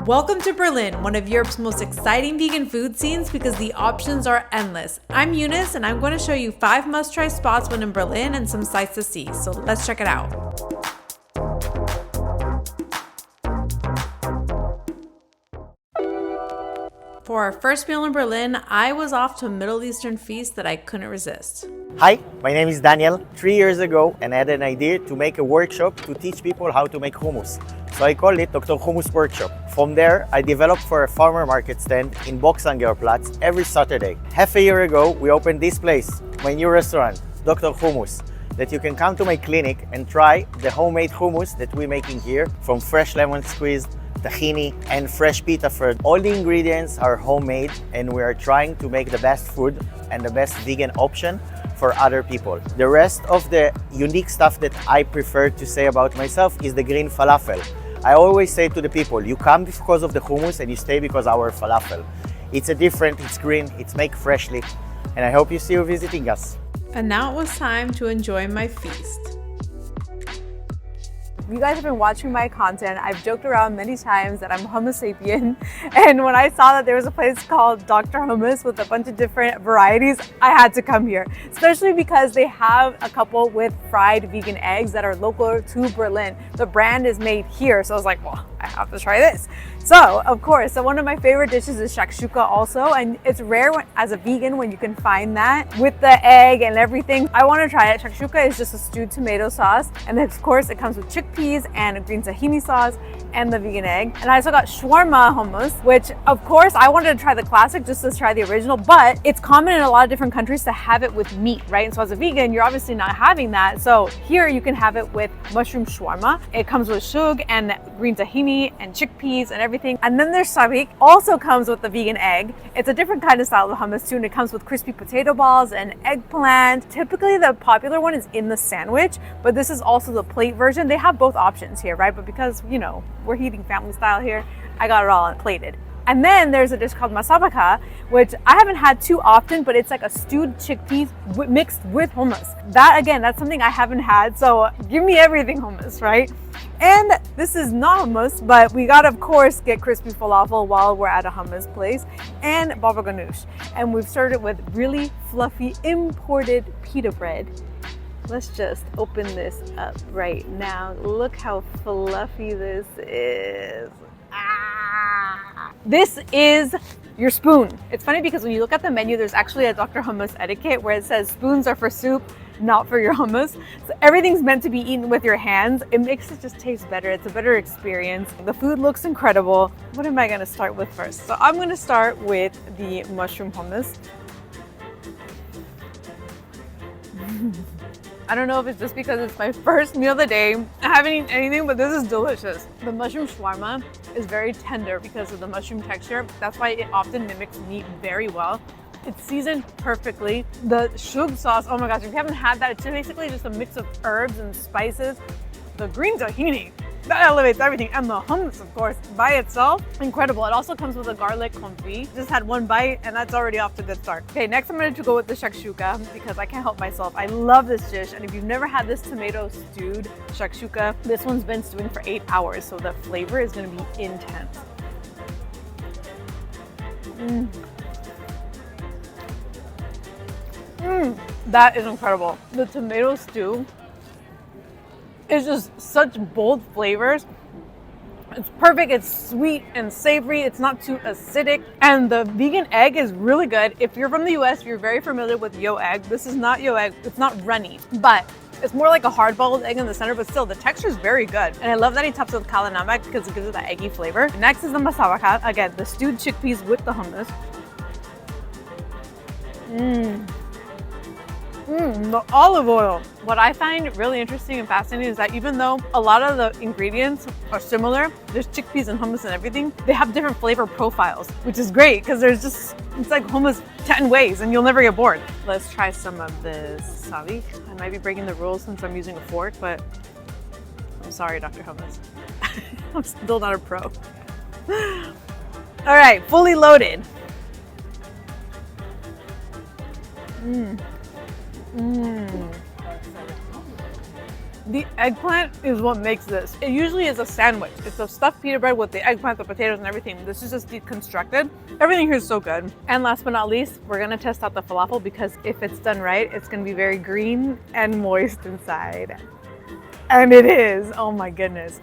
Welcome to Berlin, one of Europe's most exciting vegan food scenes because the options are endless. I'm Eunice and I'm going to show you 5 must-try spots when in Berlin and some sights to see, so let's check it out. For our first meal in Berlin, I was off to a Middle Eastern feast that I couldn't resist. Hi, my name is Daniel. 3 years ago, I had an idea to make a workshop to teach people how to make hummus. So I called it Dr. Hummus Workshop. From there, I developed for a farmer market stand in Boxangerplatz every Saturday. Half a year ago, we opened this place, my new restaurant, Dr. Hummus, that you can come to my clinic and try the homemade hummus that we're making here, from fresh lemon squeezed, tahini, and fresh pita bread. All the ingredients are homemade, and we are trying to make the best food and the best vegan option for other people. The rest of the unique stuff that I prefer to say about myself is the green falafel. I always say to the people, you come because of the hummus and you stay because of our falafel. It's it's green, it's made freshly, and I hope you see you visiting us. And now it was time to enjoy my feast. You guys have been watching my content. I've joked around many times that I'm Homo sapien, and when I saw that there was a place called Dr. Hummus with a bunch of different varieties, I had to come here, especially because they have a couple with fried vegan eggs that are local to Berlin. The brand is made here, so I was like, well, I have to try this. So, of course, one of my favorite dishes is shakshuka also, and it's rare as a vegan when you can find that with the egg and everything. I want to try it. Shakshuka is just a stewed tomato sauce, and then of course it comes with chickpeas and a green tahini sauce and the vegan egg. And I also got shawarma hummus, which of course I wanted to try the classic just to try the original, but it's common in a lot of different countries to have it with meat, right? And so as a vegan, you're obviously not having that. So here you can have it with mushroom shawarma. It comes with shug and green tahini and chickpeas and everything. And then there's sabik, also comes with the vegan egg. It's a different kind of style of hummus too, and it comes with crispy potato balls and eggplant. Typically the popular one is in the sandwich, but this is also the plate version. They have both options here, right? But because, you know, we're eating family style here, I got it all plated. And then there's a dish called masabaka, which I haven't had too often, but it's like a stewed chickpeas mixed with hummus. That, again, that's something I haven't had, so give me everything hummus, right? And this is not hummus, but we gotta, of course, get crispy falafel while we're at a hummus place, and baba ganoush. And we've started with really fluffy imported pita bread. Let's just open this up right now. Look how fluffy this is. This is your spoon. It's funny because when you look at the menu, there's actually a Dr. Hummus etiquette where it says spoons are for soup, not for your hummus. So everything's meant to be eaten with your hands. It makes it just taste better. It's a better experience. The food looks incredible. What am I gonna start with first? So I'm gonna start with the mushroom hummus. I don't know if it's just because it's my first meal of the day. I haven't eaten anything, but this is delicious. The mushroom shawarma is very tender because of the mushroom texture. That's why it often mimics meat very well. It's seasoned perfectly. The shug sauce, oh my gosh, if you haven't had that, it's basically just a mix of herbs and spices. The green tahini, that elevates everything. And the hummus, of course, by itself, incredible. It also comes with a garlic confit. Just had one bite and that's already off to a good start. Okay, next I'm going to go with the shakshuka because I can't help myself. I love this dish. And if you've never had this tomato stewed shakshuka, this one's been stewing for 8 hours. So the flavor is going to be intense. That is incredible. The tomato stew is just such bold flavors. It's perfect. It's sweet and savory. It's not too acidic. And the vegan egg is really good. If you're from the US, you're very familiar with yo egg. This is not yo egg. It's not runny, but it's more like a hard-boiled egg in the center, but still the texture is very good. And I love that he tops it with kala namak because it gives it that eggy flavor. Next is the masabaka. Again, the stewed chickpeas with the hummus. The olive oil. What I find really interesting and fascinating is that even though a lot of the ingredients are similar, there's chickpeas and hummus and everything, they have different flavor profiles, which is great because it's like hummus 10 ways and you'll never get bored. Let's try some of this sabik. I might be breaking the rules since I'm using a fork, but I'm sorry, Dr. Hummus. I'm still not a pro. All right, fully loaded. The eggplant is what makes this. It usually is a sandwich. It's a stuffed pita bread with the eggplant, the potatoes, and everything. This is just deconstructed. Everything here is so good. And last but not least, we're gonna test out the falafel because if it's done right, it's gonna be very green and moist inside. And it is. Oh my goodness.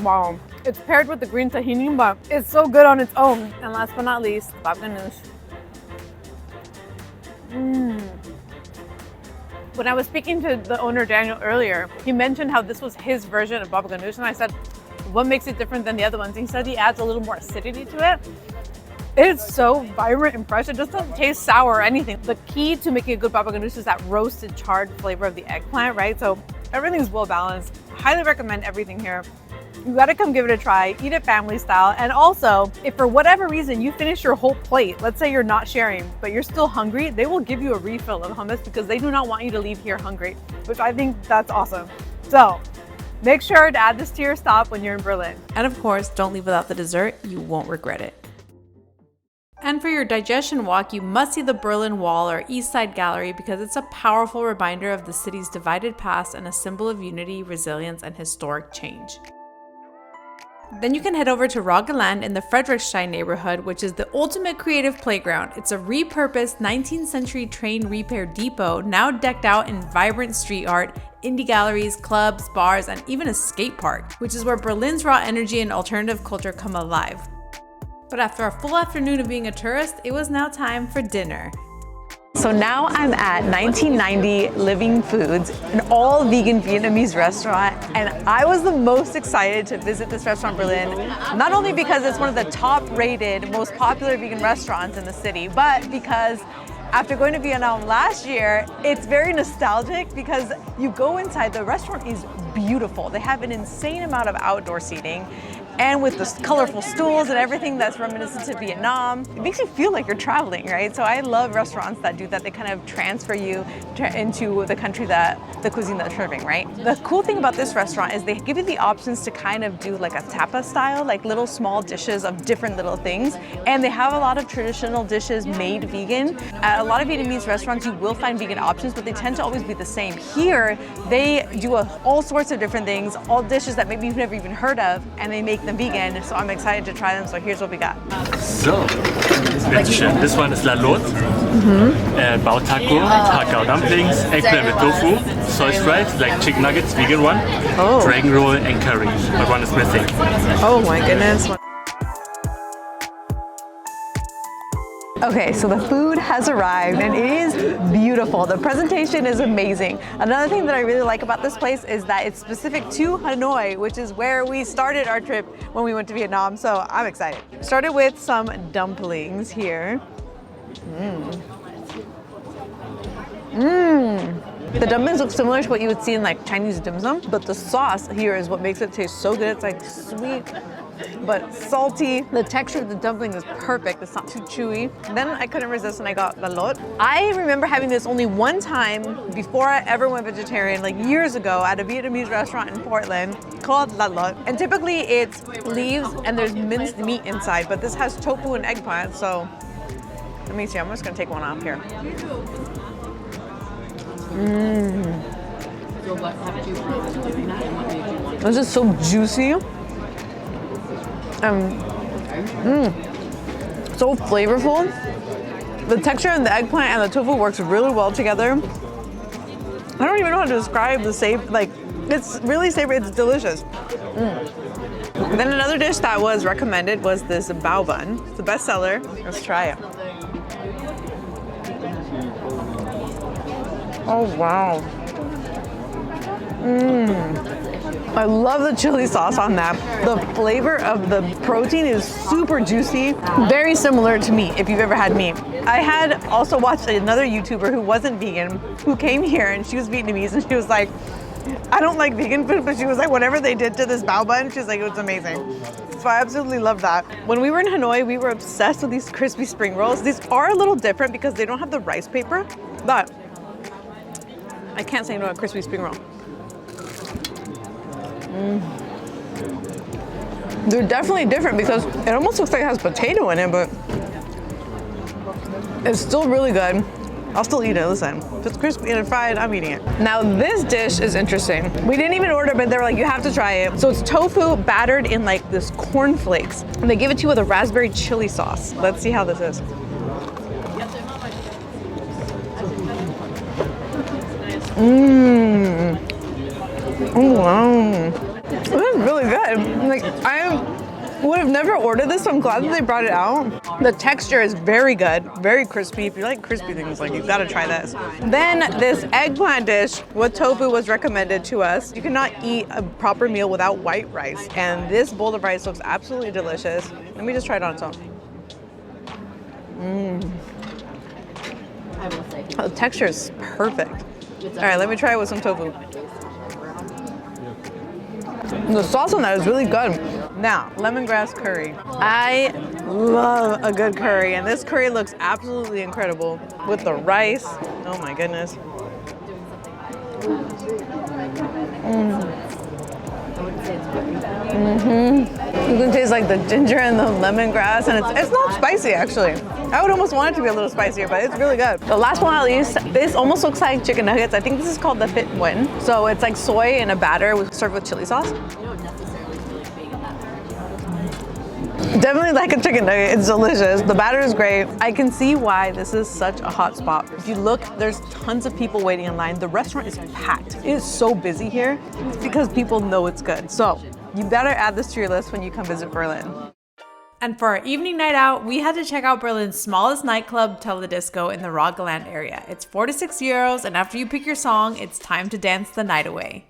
Wow. It's paired with the green tahini, but it's so good on its own. And last but not least, bab ganoush. When I was speaking to the owner, Daniel, earlier, he mentioned how this was his version of baba ganoush, and I said, what makes it different than the other ones? And he said he adds a little more acidity to it. It's so vibrant and fresh. It just doesn't taste sour or anything. The key to making a good baba ganoush is that roasted, charred flavor of the eggplant, right? So everything's well balanced. Highly recommend everything here. You gotta come give it a try, eat it family style. And also, if for whatever reason you finish your whole plate, let's say you're not sharing, but you're still hungry, they will give you a refill of hummus because they do not want you to leave here hungry, which I think that's awesome. So make sure to add this to your stop when you're in Berlin. And of course, don't leave without the dessert. You won't regret it. And for your digestion walk, you must see the Berlin Wall or East Side Gallery because it's a powerful reminder of the city's divided past and a symbol of unity, resilience, and historic change. Then you can head over to Rogaland in the Friedrichstein neighborhood, which is the ultimate creative playground. It's a repurposed 19th century train repair depot, now decked out in vibrant street art, indie galleries, clubs, bars, and even a skate park, which is where Berlin's raw energy and alternative culture come alive. But after a full afternoon of being a tourist, it was now time for dinner. So now I'm at 1990 Living Foods, an all-vegan Vietnamese restaurant, and I was the most excited to visit this restaurant in Berlin, not only because it's one of the top-rated, most popular vegan restaurants in the city, but because after going to Vietnam last year, it's very nostalgic because you go inside, the restaurant is beautiful. They have an insane amount of outdoor seating, and with the colorful stools and everything that's reminiscent to Vietnam, it makes you feel like you're traveling, right? So I love restaurants that do that. They kind of transfer you into the country the cuisine that's serving, right? The cool thing about this restaurant is they give you the options to kind of do like a tapa style, like little small dishes of different little things. And they have a lot of traditional dishes made vegan. At a lot of Vietnamese restaurants, you will find vegan options, but they tend to always be the same. Here, they do all sorts of different things, all dishes that maybe you've never even heard of, and they make them vegan, so I'm excited to try them. So here's what we got. So, bitteschön. This one is La Lot, bao taco, hakao dumplings, eggplant with tofu, soy stripes, like chicken nuggets, vegan one, dragon roll and curry, but one is missing. Oh my goodness. Okay, so the food has arrived and it is beautiful. The presentation is amazing. Another thing that I really like about this place is that it's specific to Hanoi, which is where we started our trip when we went to Vietnam, so I'm excited. Started with some dumplings here. The dumplings look similar to what you would see in like Chinese dim sum, but the sauce here is what makes it taste so good. It's like sweet, but salty. The texture of the dumpling is perfect. It's not too chewy. Then I couldn't resist and I got La Lot. I remember having this only one time before I ever went vegetarian, like years ago at a Vietnamese restaurant in Portland called La Lot. And typically it's leaves and there's minced meat inside, but this has tofu and eggplant, so let me see, I'm just gonna take one off here. This is so juicy. So flavorful. The texture and the eggplant and the tofu works really well together. I don't even know how to describe the savor. Like, it's really savory. It's delicious. Then another dish that was recommended was this bao bun. It's the best seller. Let's try it. Oh wow. I love the chili sauce on that. The flavor of the protein is super juicy, very similar to meat, if you've ever had meat. I had also watched another YouTuber who wasn't vegan, who came here and she was Vietnamese and she was like, I don't like vegan food, but she was like, whatever they did to this bao bun, she's like, it was amazing. So I absolutely love that. When we were in Hanoi, we were obsessed with these crispy spring rolls. These are a little different because they don't have the rice paper, but I can't say no to a crispy spring roll. They're definitely different because it almost looks like it has potato in it, but It's still really good. I'll still eat it, listen. If it's crispy and fried, I'm eating it. Now this dish is interesting. We didn't even order, but they were like, you have to try it. So it's tofu battered in like this cornflakes. And they give it to you with a raspberry chili sauce. Let's see how this is. Mmm. Oh wow. This is really good. Like I would have never ordered this, so I'm glad that they brought it out. The texture is very good, very crispy. If you like crispy things, like you've got to try this. Then this eggplant dish with tofu was recommended to us. You cannot eat a proper meal without white rice, and this bowl of rice looks absolutely delicious. Let me just try it on its own. Mmm. Oh, the texture is perfect. All right, let me try it with some tofu. The sauce on that is really good. Now, lemongrass curry. I love a good curry, and this curry looks absolutely incredible with the rice. Oh my goodness. You can taste like the ginger and the lemongrass, and it's not spicy actually. I would almost want it to be a little spicier, but it's really good. The last one at least, this almost looks like chicken nuggets. I think this is called the fit win. So it's like soy in a batter served with chili sauce. Definitely like a chicken nugget, it's delicious. The batter is great. I can see why this is such a hot spot. If you look, there's tons of people waiting in line. The restaurant is packed. It is so busy here. It's because people know it's good. So you better add this to your list when you come visit Berlin. And for our evening night out, we had to check out Berlin's smallest nightclub, Tela Disco, in the Roggeland area. It's 4 to 6 euros, and after you pick your song, it's time to dance the night away.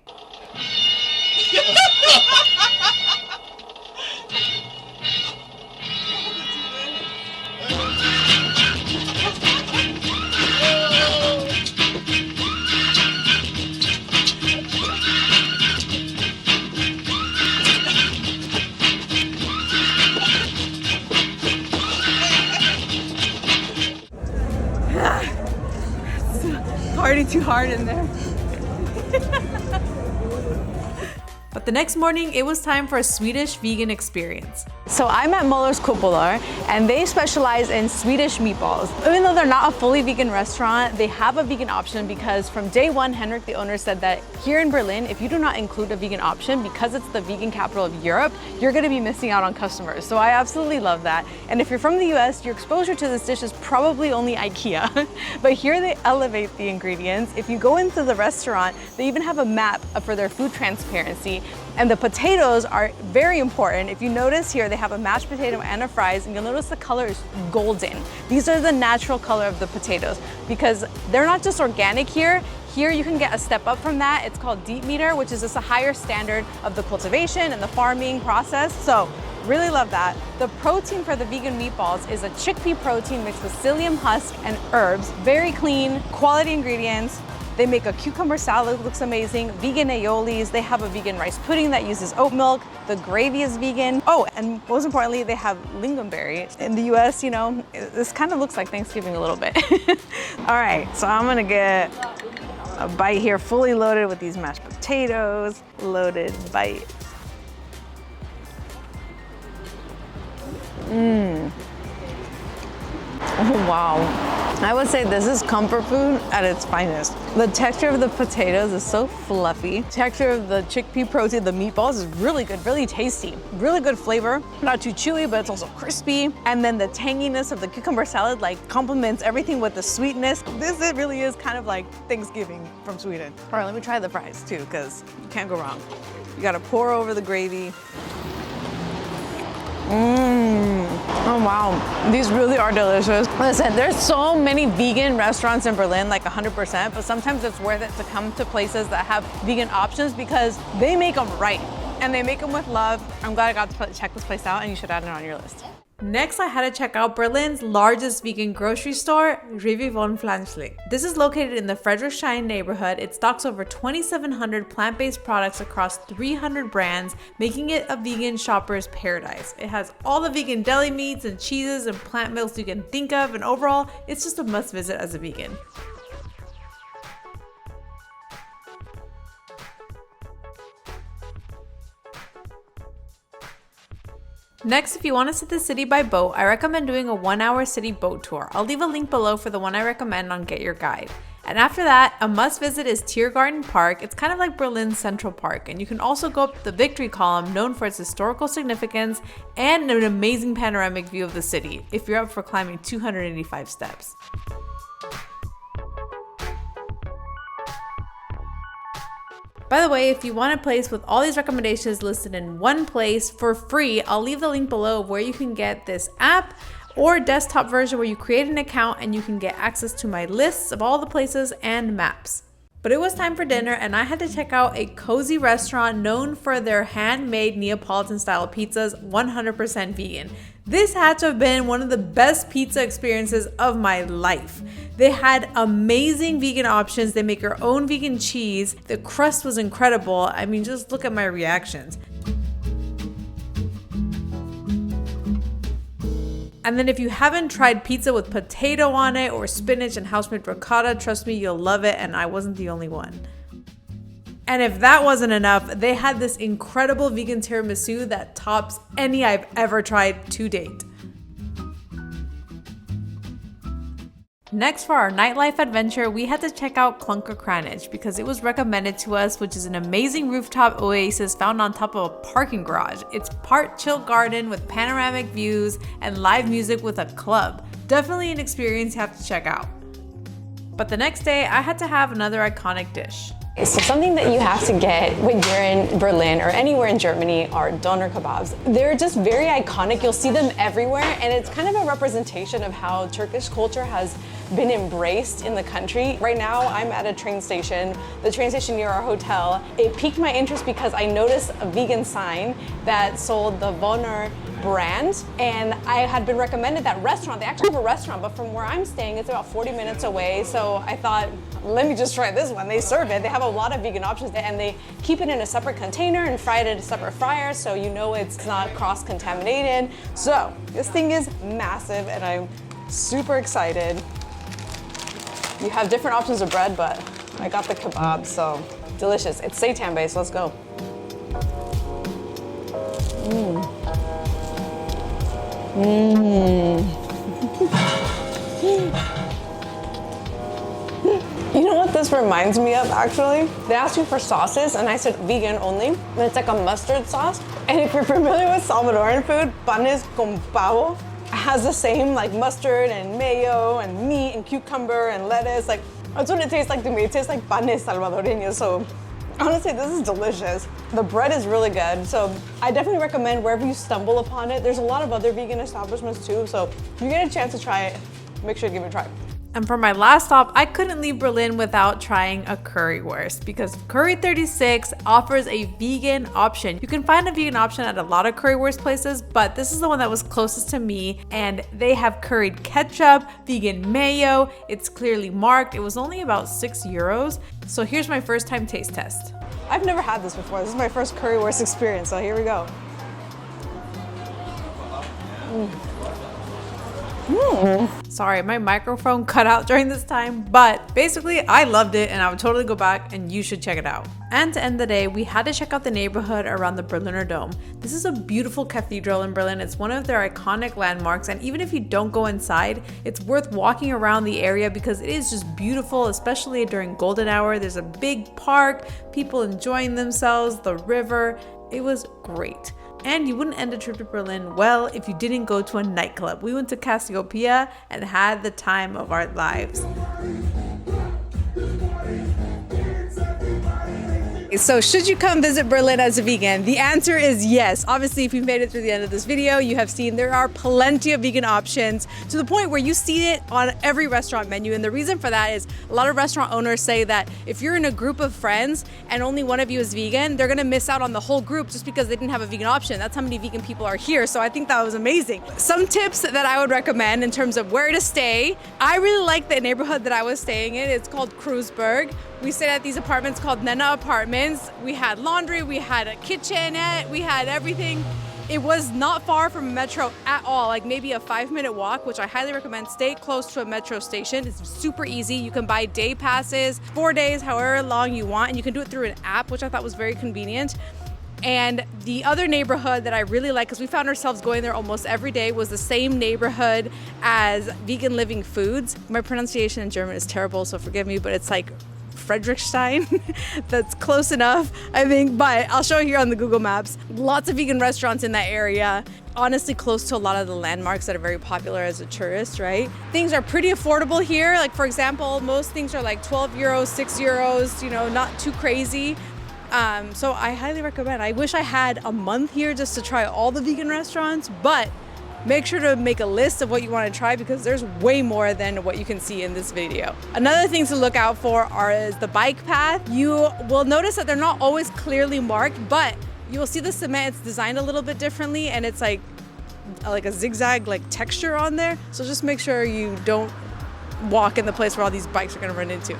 Party too hard in there. But the next morning, it was time for a Swedish vegan experience. So I'm at Mullers Kopar, and they specialize in Swedish meatballs. Even though they're not a fully vegan restaurant, they have a vegan option because from day one, Henrik, the owner, said that here in Berlin, if you do not include a vegan option, because it's the vegan capital of Europe, you're gonna be missing out on customers. So I absolutely love that. And if you're from the US, your exposure to this dish is probably only IKEA. But here they elevate the ingredients. If you go into the restaurant, they even have a map for their food transparency. And the potatoes are very important. If you notice here, they have a mashed potato and a fries, and you'll notice the color is golden. These are the natural color of the potatoes because they're not just organic here. Here you can get a step up from that. It's called deep meter, which is just a higher standard of the cultivation and the farming process. So really love that. The protein for the vegan meatballs is a chickpea protein mixed with psyllium husk and herbs. Very clean, quality ingredients. They make a cucumber salad, looks amazing, vegan aiolis, they have a vegan rice pudding that uses oat milk, the gravy is vegan. Oh, and most importantly, they have lingonberry. In the US, you know, this kind of looks like Thanksgiving a little bit. All right, so I'm gonna get a bite here, fully loaded with these mashed potatoes, loaded bite. Oh, wow. I would say this is comfort food at its finest. The texture of the potatoes is so fluffy. Texture of the chickpea protein, the meatballs is really good, really tasty. Really good flavor. Not too chewy, but it's also crispy. And then the tanginess of the cucumber salad like complements everything with the sweetness. This it really is kind of like Thanksgiving from Sweden. All right, let me try the fries too, because you can't go wrong. You gotta pour over the gravy. Oh wow, these really are delicious. Listen, there's so many vegan restaurants in Berlin, like 100%, but sometimes it's worth it to come to places that have vegan options because they make them right and they make them with love. I'm glad I got to check this place out, and you should add it on your list. Next, I had to check out Berlin's largest vegan grocery store, Rivon. This is located in the Friedrichshain neighborhood. It stocks over 2,700 plant-based products across 300 brands, making it a vegan shopper's paradise. It has all the vegan deli meats and cheeses and plant milks you can think of, and overall, it's just a must visit as a vegan. Next, if you want to see the city by boat, I recommend doing a 1-hour city boat tour. I'll leave a link below for the one I recommend on Get Your Guide. And after that, a must visit is Tiergarten Park. It's kind of like Berlin's Central Park, and you can also go up the Victory Column, known for its historical significance and an amazing panoramic view of the city, if you're up for climbing 285 steps. By the way, if you want a place with all these recommendations listed in one place for free, I'll leave the link below of where you can get this app or desktop version where you create an account and you can get access to my lists of all the places and maps. But it was time for dinner and I had to check out a cozy restaurant known for their handmade Neapolitan style pizzas, 100% vegan. This had to have been one of the best pizza experiences of my life. They had amazing vegan options. They make your own vegan cheese. The crust was incredible. I mean, just look at my reactions. And then if you haven't tried pizza with potato on it or spinach and house-made ricotta, trust me, you'll love it, and I wasn't the only one. And if that wasn't enough, they had this incredible vegan tiramisu that tops any I've ever tried to date. Next, for our nightlife adventure, we had to check out Clunker Cranage because it was recommended to us, which is an amazing rooftop oasis found on top of a parking garage. It's part chill garden with panoramic views and live music with a club. Definitely an experience you have to check out. But the next day, I had to have another iconic dish. So something that you have to get when you're in Berlin or anywhere in Germany are doner kebabs. They're just very iconic. You'll see them everywhere, and it's kind of a representation of how Turkish culture has been embraced in the country. Right now, I'm at a train station, the train station near our hotel. It piqued my interest because I noticed a vegan sign that sold the Voner brand, and I had been recommended that restaurant. They actually have a restaurant, but from where I'm staying, it's about 40 minutes away. So I thought, let me just try this one. They serve it. They have a lot of vegan options, and they keep it in a separate container and fry it in a separate fryer, so you know it's not cross-contaminated. So this thing is massive, and I'm super excited. You have different options of bread, but I got the kebab, so delicious. It's seitan-based. Let's go. You know what this reminds me of, actually? They asked me for sauces, and I said vegan only. And it's like a mustard sauce. And if you're familiar with Salvadoran food, panes con pavo has the same like mustard and mayo and meat and cucumber and lettuce. Like, that's what it tastes like to me. It tastes like panes salvadoreños. So honestly, this is delicious. The bread is really good, so I definitely recommend wherever you stumble upon it. There's a lot of other vegan establishments too, so if you get a chance to try it, make sure to give it a try. And for my last stop, I couldn't leave Berlin without trying a currywurst because Curry 36 offers a vegan option. You can find a vegan option at a lot of currywurst places, but this is the one that was closest to me, and they have curried ketchup, vegan mayo. It's clearly marked. It was only about €6. So here's my first time taste test. I've never had this before. This is my first currywurst experience, so here we go. Sorry, my microphone cut out during this time, but basically I loved it and I would totally go back, and you should check it out. And to end the day, we had to check out the neighborhood around the Berliner Dome. This is a beautiful cathedral in Berlin. It's one of their iconic landmarks, and even if you don't go inside, it's worth walking around the area because it is just beautiful, especially during golden hour. There's a big park, people enjoying themselves, the river. It was great. And you wouldn't end a trip to Berlin well if you didn't go to a nightclub. We went to Cassiopeia and had the time of our lives. So should you come visit Berlin as a vegan? The answer is yes. Obviously, if you've made it through the end of this video, you have seen there are plenty of vegan options to the point where you see it on every restaurant menu. And the reason for that is a lot of restaurant owners say that if you're in a group of friends and only one of you is vegan, they're gonna miss out on the whole group just because they didn't have a vegan option. That's how many vegan people are here. So I think that was amazing. Some tips that I would recommend in terms of where to stay. I really like the neighborhood that I was staying in. It's called Kreuzberg. We stayed at these apartments called Nena Apartments. We had laundry, we had a kitchenette, we had everything. It was not far from a metro at all, like maybe a 5-minute walk, which I highly recommend. Stay close to a metro station. It's super easy. You can buy day passes, 4 days, however long you want, and you can do it through an app, which I thought was very convenient. And the other neighborhood that I really like, because we found ourselves going there almost every day, was the same neighborhood as Vegan Living Foods. My pronunciation in German is terrible, so forgive me, but it's like Friedrichstein. That's close enough, I think, but I'll show you here on the Google Maps. Lots of vegan restaurants in that area. Honestly, close to a lot of the landmarks that are very popular as a tourist, right? Things are pretty affordable here. Like, for example, most things are like 12 euros, 6 euros, you know, not too crazy. So I highly recommend. I wish I had a month here just to try all the vegan restaurants, but make sure to make a list of what you want to try because there's way more than what you can see in this video. Another thing to look out for is the bike path. You will notice that they're not always clearly marked, but you will see the cement, it's designed a little bit differently and it's like a zigzag like texture on there. So just make sure you don't walk in the place where all these bikes are gonna run into.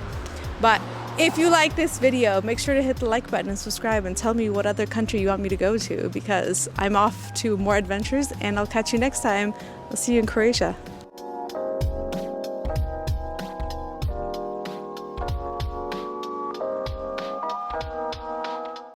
But if you like this video, make sure to hit the like button and subscribe and tell me what other country you want me to go to because I'm off to more adventures and I'll catch you next time. I'll see you in Croatia.